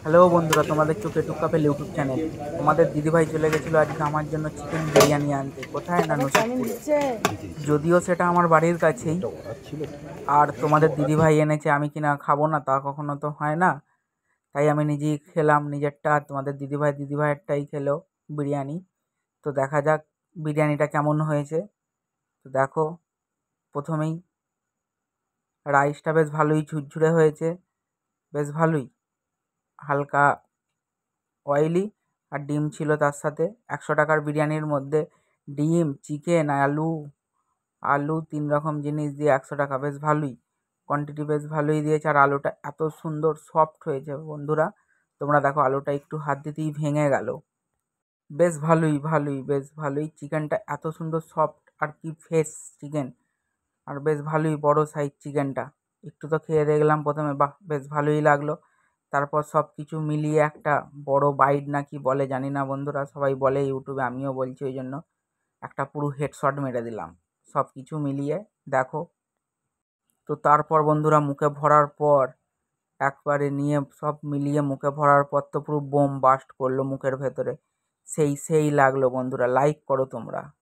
Hello বন্ধুরা, তোমাদের চোখে টুক কাপের ইউটিউব চ্যানেল। তোমাদের দিদিভাই চলে গেছিলো আজকে আমার জন্য চিকেন বিরিয়ানি আনতে। কোথায় না, আবার চাউমিন নসিবপুরে। দিচ্ছে। যদিও সেটা আমার বাড়ির কাছেই। আর তোমাদের দিদিভাই এনেছে, আমি কিনা খাবো না তা কখনো তো হয় না। তাই আমি নিজেই খেলাম নিজেরটা, আর তোমাদের দিদিভাইয়েরটাই খেলো বিরিয়ানি। তো দেখা যাক বিরিয়ানিটা কেমন হয়েছে। তো দেখো, প্রথমেই রাইসটা বেশ ভালোই ঝুরঝুরে হয়েছে, বেশ ভালোই। হালকা অয়েলি, আর ডিম ছিল তার সাথে। ১০০ টাকার বিরিয়ানির মধ্যে ডিম, চিকেন, আলু আলু ৩ রকম জিনিস দিয়ে ১০০ টাকা, বেশ ভালোই। কোয়ান্টিটি বেশ ভালোই দিয়েছে, আর আলুটা এত সুন্দর সফট হয়েছে বন্ধুরা। তোমরা দেখো, আলুটা একটু হাত দিতেই ভেঙে গেল। বেশ ভালোই চিকেনটা এত সুন্দর সফট, আর কি ফ্রেশ চিকেন। আর বেশ ভালোই বড় সাইজ চিকেনটা। একটু তো খেয়ে দেখলাম প্রথমে, বাহ বেশ ভালোই লাগলো। তারপর সব কিছু মিলিয়ে একটা বড় বাইট না কি বলে জানি না বন্ধুরা, সবাই বলে ইউটিউবে, আমিও বলছি ওই জন্য একটা পুরো হেডশট মেরে দিলাম সব কিছু মিলিয়ে। দেখো, তো তারপর বন্ধুরা মুখে ভরার পর, একবারে নিয়ে সব মিলিয়ে মুখে ভরার পর তো পুরো বোম বাস্ট করলো মুখের ভেতরে। সেই লাগলো বন্ধুরা, লাইক করো তোমরা।